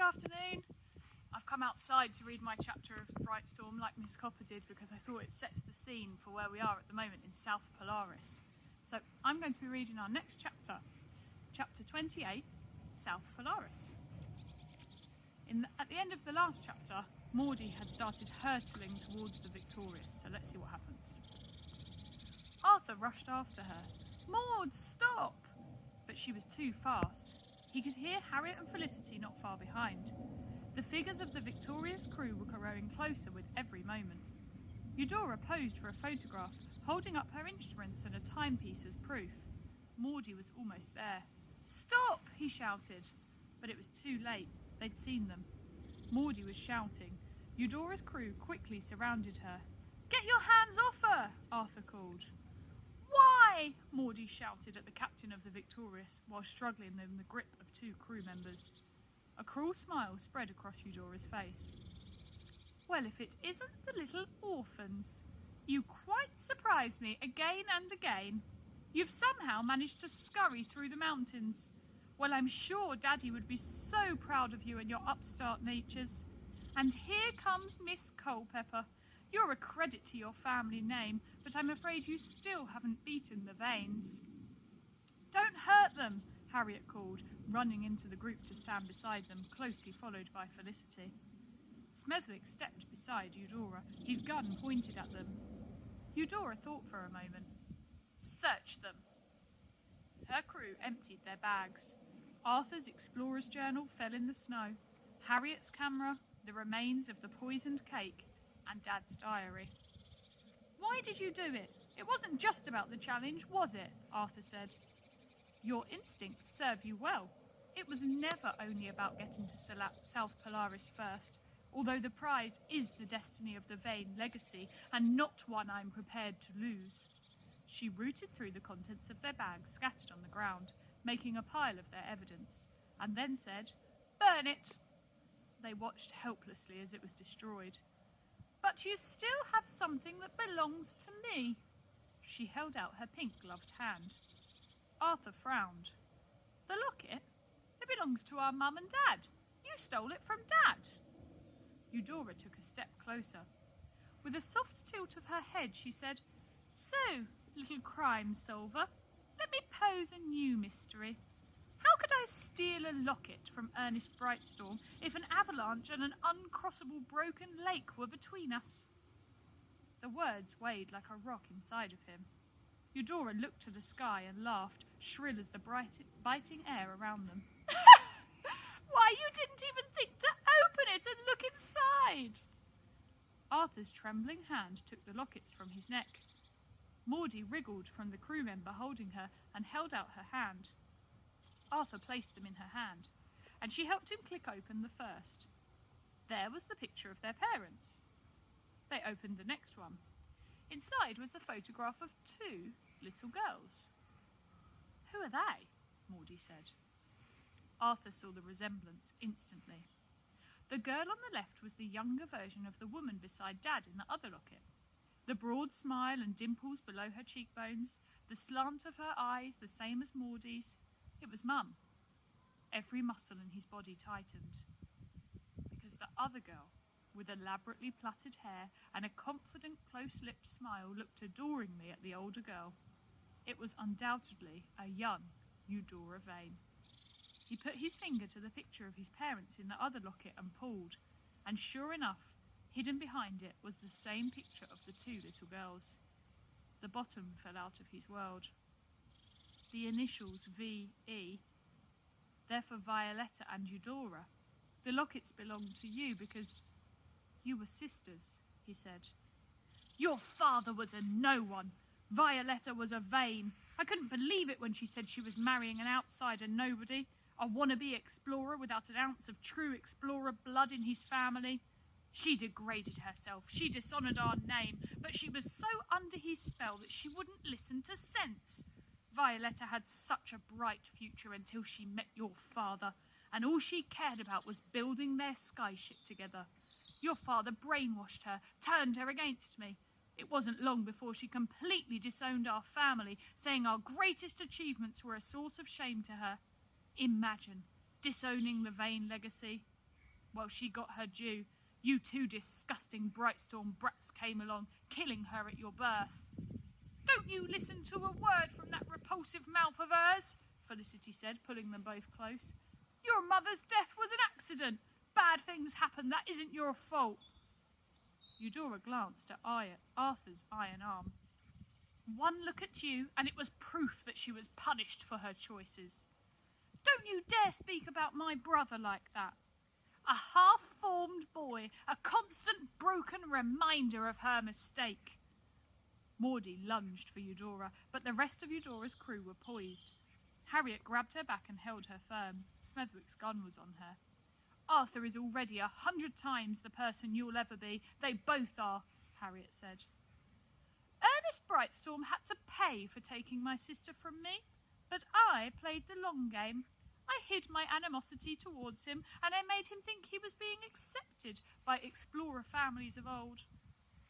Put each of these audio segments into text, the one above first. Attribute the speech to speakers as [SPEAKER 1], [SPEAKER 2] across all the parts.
[SPEAKER 1] afternoon. I've come outside to read my chapter of Brightstorm like Miss Copper did because I thought it sets the scene for where we are at the moment in South Polaris. So I'm going to be reading our next chapter, chapter 28, South Polaris. At the end of the last chapter, Maudie had started hurtling towards the Victorious, so let's see what happens. Arthur rushed after her. "Maud, stop!" But she was too fast. He could hear Harriet and Felicity not far behind. The figures of the Victorious crew were growing closer with every moment. Eudora posed for a photograph, holding up her instruments and a timepiece as proof. Maudie was almost there. "Stop!" he shouted. But it was too late. They'd seen them. Maudie was shouting. Eudora's crew quickly surrounded her. "Get your hands off her!" Arthur called. "Why?" Maudie shouted at the captain of the Victorious while struggling in the grip of two crew members. A cruel smile spread across Eudora's face. "Well, if it isn't the little orphans. You quite surprise me again and again. You've somehow managed to scurry through the mountains. Well, I'm sure Daddy would be so proud of you and your upstart natures. And here comes Miss Culpepper. You're a credit to your family name, but I'm afraid you still haven't beaten the Vanes." "Don't hurt them," Harriet called, running into the group to stand beside them, closely followed by Felicity. Smethwick stepped beside Eudora, his gun pointed at them. Eudora thought for a moment. "Search them." Her crew emptied their bags. Arthur's explorer's journal fell in the snow, Harriet's camera, the remains of the poisoned cake, and Dad's diary. "Why did you do it? It wasn't just about the challenge, was it?" Arthur said. "Your instincts serve you well. It was never only about getting to South Polaris first, although the prize is the destiny of the Vane legacy, and not one I'm prepared to lose." She rooted through the contents of their bags scattered on the ground, making a pile of their evidence, and then said, "Burn it." They watched helplessly as it was destroyed. "But you still have something that belongs to me." She held out her pink-gloved hand. Arthur frowned. "The locket? It belongs to our mum and Dad. You stole it from Dad." Eudora took a step closer. With a soft tilt of her head, she said, "So, little crime solver, let me pose a new mystery. How could I steal a locket from Ernest Brightstorm if an avalanche and an uncrossable broken lake were between us?" The words weighed like a rock inside of him. Eudora looked to the sky and laughed, shrill as the biting air around them. "Why, you didn't even think to open it and look inside!" Arthur's trembling hand took the lockets from his neck. Maudie wriggled from the crew member holding her and held out her hand. Arthur placed them in her hand, and she helped him click open the first. There was the picture of their parents. They opened the next one. Inside was a photograph of two little girls. "Who are they?" Maudie said. Arthur saw the resemblance instantly. The girl on the left was the younger version of the woman beside Dad in the other locket. The broad smile and dimples below her cheekbones, the slant of her eyes the same as Maudie's. It was Mum. Every muscle in his body tightened. Because the other girl, with elaborately plaited hair and a confident, close-lipped smile, looked adoringly at the older girl. It was undoubtedly a young Eudora Vane. He put his finger to the picture of his parents in the other locket and pulled, and sure enough, hidden behind it was the same picture of the two little girls. The bottom fell out of his world. The initials V.E. They're for Violetta and Eudora. The lockets belong to you because you were sisters, he said. "Your father was a no-one. Violetta was a Vane. I couldn't believe it when she said she was marrying an outsider nobody, a wannabe explorer without an ounce of true explorer blood in his family. She degraded herself, she dishonoured our name, but she was so under his spell that she wouldn't listen to sense. Violetta had such a bright future until she met your father, and all she cared about was building their skyship together. Your father brainwashed her, turned her against me. It wasn't long before she completely disowned our family, saying our greatest achievements were a source of shame to her. Imagine disowning the Vane legacy. Well, she got her due. You two disgusting Brightstorm brats came along, killing her at your birth. Don't you listen to a word from that repulsive mouth of hers, Felicity said, pulling them both close. Your mother's death was an accident. Bad things happen. That isn't your fault. Eudora glanced at Arthur's iron arm. One look at you, and it was proof that she was punished for her choices. Don't you dare speak about my brother like that. A half-formed boy, a constant broken reminder of her mistake. Maudie lunged for Eudora, but the rest of Eudora's crew were poised. Harriet grabbed her back and held her firm. Smethwick's gun was on her. Arthur is already 100 times the person you'll ever be. They both are, Harriet said. Ernest Brightstorm had to pay for taking my sister from me, but I played the long game. I hid my animosity towards him, and I made him think he was being accepted by explorer families of old.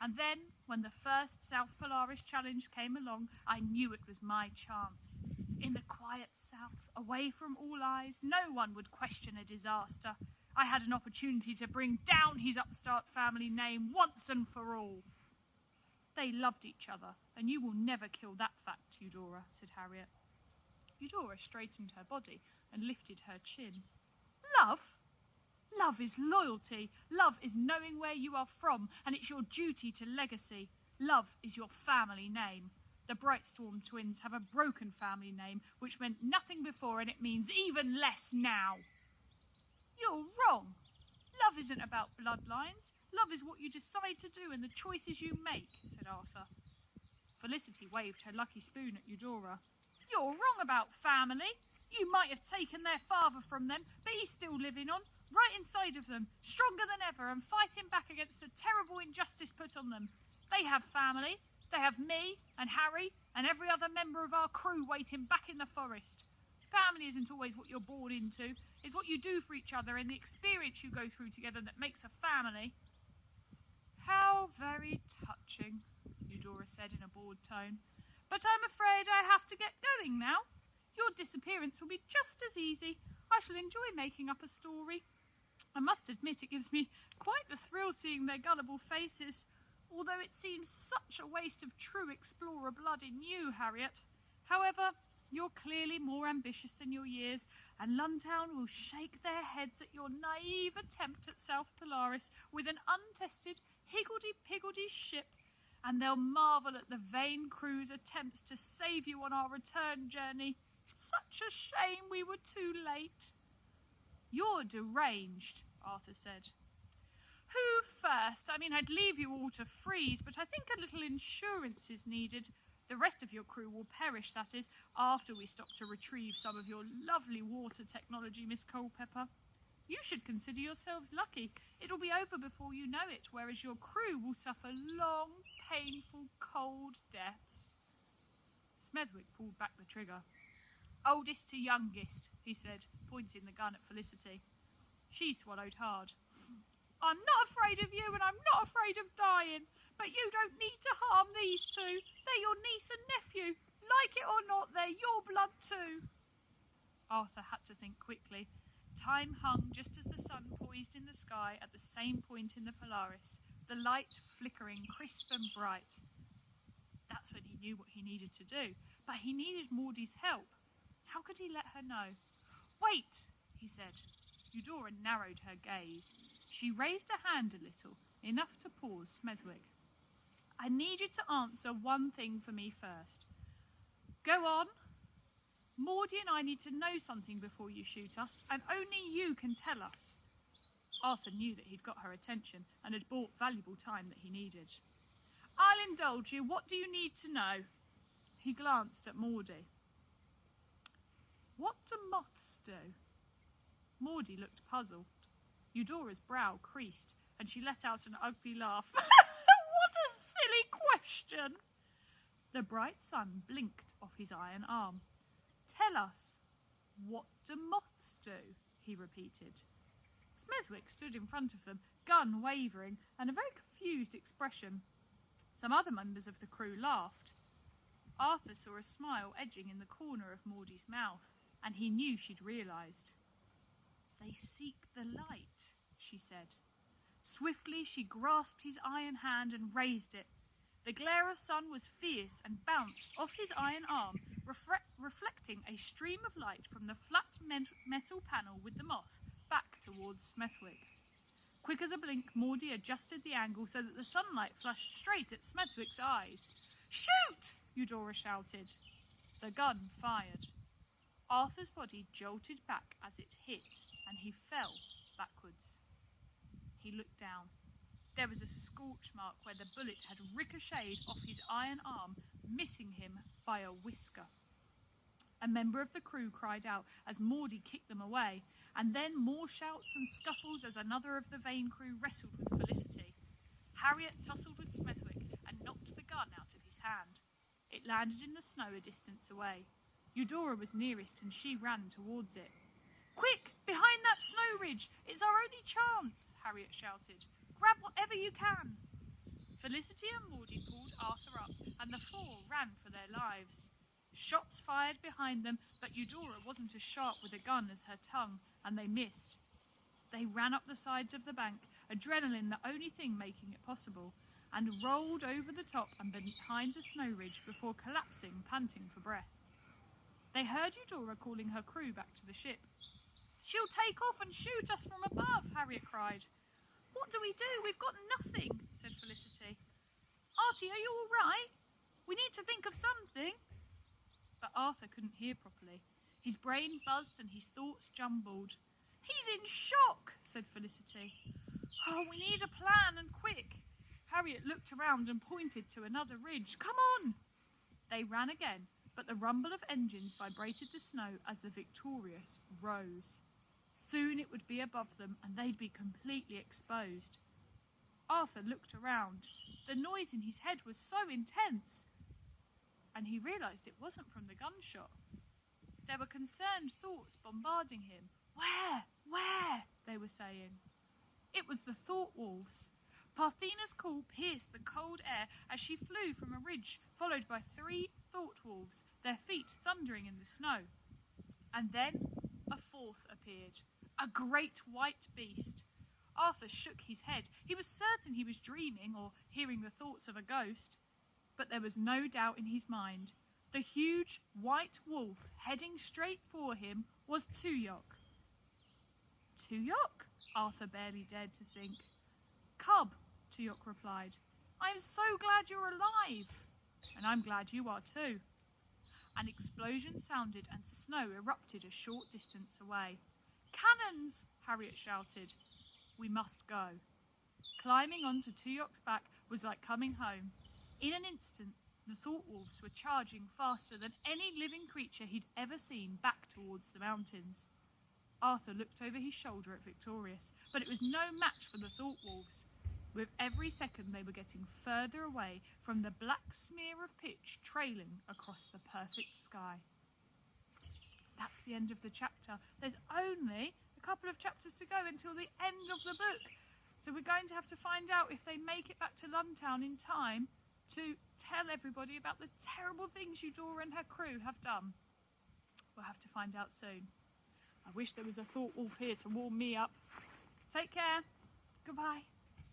[SPEAKER 1] And then, when the first South Polaris challenge came along, I knew it was my chance. In the quiet south, away from all eyes, no one would question a disaster. I had an opportunity to bring down his upstart family name once and for all. They loved each other, and you will never kill that fact, Eudora, said Harriet. Eudora straightened her body and lifted her chin. Love? Love is loyalty. Love is knowing where you are from, and it's your duty to legacy. Love is your family name. The Brightstorm twins have a broken family name, which meant nothing before, and it means even less now. You're wrong. Love isn't about bloodlines. Love is what you decide to do and the choices you make, said Arthur. Felicity waved her lucky spoon at Eudora. You're wrong about family. You might have taken their father from them, but he's still living on, right inside of them, stronger than ever and fighting back against the terrible injustice put on them. They have family. They have me and Harry and every other member of our crew waiting back in the forest. Family isn't always what you're born into. It's what you do for each other and the experience you go through together that makes a family. How very touching, Eudora said in a bored tone. But I'm afraid I have to get going now. Your disappearance will be just as easy. I shall enjoy making up a story. I must admit it gives me quite the thrill seeing their gullible faces, although it seems such a waste of true explorer blood in you, Harriet. However, you're clearly more ambitious than your years, and Luntown will shake their heads at your naive attempt at South Polaris with an untested, higgledy-piggledy ship, and they'll marvel at the vain crew's attempts to save you on our return journey. Such a shame we were too late. You're deranged, Arthur said. Who first? I mean, I'd leave you all to freeze, but I think a little insurance is needed. The rest of your crew will perish, that is, after we stop to retrieve some of your lovely water technology, Miss Culpepper. You should consider yourselves lucky. It'll be over before you know it, whereas your crew will suffer long, painful, cold deaths. Smethwick pulled back the trigger. Oldest to youngest, he said, pointing the gun at Felicity. She swallowed hard. I'm not afraid of you, and I'm not afraid of dying, but you don't need to harm these two. They're your niece and nephew. Like it or not, they're your blood too. Arthur had to think quickly. Time hung just as the sun poised in the sky at the same point in the Polaris, the light flickering crisp and bright. That's when he knew what he needed to do, but he needed Maudie's help. How could he let her know? Wait, he said. Eudora narrowed her gaze. She raised her hand a little, enough to pause Smethwick. I need you to answer one thing for me first. Go on. Maudie and I need to know something before you shoot us, and only you can tell us. Arthur knew that he'd got her attention and had bought valuable time that he needed. I'll indulge you. What do you need to know? He glanced at Maudie. What do moths do? Maudie looked puzzled. Eudora's brow creased, and she let out an ugly laugh. What a silly question! The bright sun blinked off his iron arm. Tell us, what do moths do? He repeated. Smethwick stood in front of them, gun wavering, and a very confused expression. Some other members of the crew laughed. Arthur saw a smile edging in the corner of Maudie's mouth, and he knew she'd realised. They seek the light, Swiftly she grasped his iron hand and raised it. The glare of sun was fierce and bounced off his iron arm, reflecting a stream of light from the flat metal panel with the moth back towards Smethwick. Quick as a blink, Maudie adjusted the angle so that the sunlight flashed straight at Smethwick's eyes. "Shoot!" Eudora shouted. The gun fired. Arthur's body jolted back as it hit, and he fell backwards. He looked down. There was a scorch mark where the bullet had ricocheted off his iron arm, missing him by a whisker. A member of the crew cried out as Maudie kicked them away, and then more shouts and scuffles as another of the Vane crew wrestled with Felicity. Harriet tussled with Smethwick and knocked the gun out of his hand. It landed in the snow a distance away. Eudora was nearest and she ran towards it. "Quick, behind that snow ridge! It's our only chance!" Harriet shouted. "Grab whatever you can!" Felicity and Maudie pulled Arthur up, and the four ran for their lives. Shots fired behind them, but Eudora wasn't as sharp with a gun as her tongue, and they missed. They ran up the sides of the bank, adrenaline the only thing making it possible, and rolled over the top and behind the snow ridge before collapsing, panting for breath. They heard Eudora calling her crew back to the ship. "She'll take off and shoot us from above," Harriet cried. "What do we do? We've got nothing," said Felicity. "Artie, are you all right? We need to think of something." But Arthur couldn't hear properly. His brain buzzed and his thoughts jumbled. "He's in shock," said Felicity. "Oh, we need a plan, and quick." Harriet looked around and pointed to another ridge. "Come on!" They ran again, but the rumble of engines vibrated the snow as the Victorious rose. Soon it would be above them, and they'd be completely exposed. Arthur looked around. The noise in his head was so intense, and he realised it wasn't from the gunshot. There were concerned thoughts bombarding him. Where? They were saying. It was the Thought Wolves. Parthena's call pierced the cold air as she flew from a ridge, followed by 3 Thought Wolves, their feet thundering in the snow. And then a 4th appeared, a great white beast. Arthur shook his head. He was certain he was dreaming or hearing the thoughts of a ghost. But there was no doubt in his mind. The huge white wolf heading straight for him was Tuyok. "Tuyok?" Arthur barely dared to think. "Cub," Tuyok replied. "I'm so glad you're alive." "And I'm glad you are too." An explosion sounded and snow erupted a short distance away. "Cannons!" Harriet shouted. "We must go." Climbing onto Tuyok's back was like coming home. In an instant, the Thought Wolves were charging faster than any living creature he'd ever seen back towards the mountains. Arthur looked over his shoulder at Victorious, but it was no match for the Thought Wolves. With every second they were getting further away from the black smear of pitch trailing across the perfect sky. That's the end of the chapter. There's only a couple of chapters to go until the end of the book. So we're going to have to find out if they make it back to Luntown in time to tell everybody about the terrible things Eudora and her crew have done. We'll have to find out soon. I wish there was a Thought Wolf here to warm me up. Take care. Goodbye.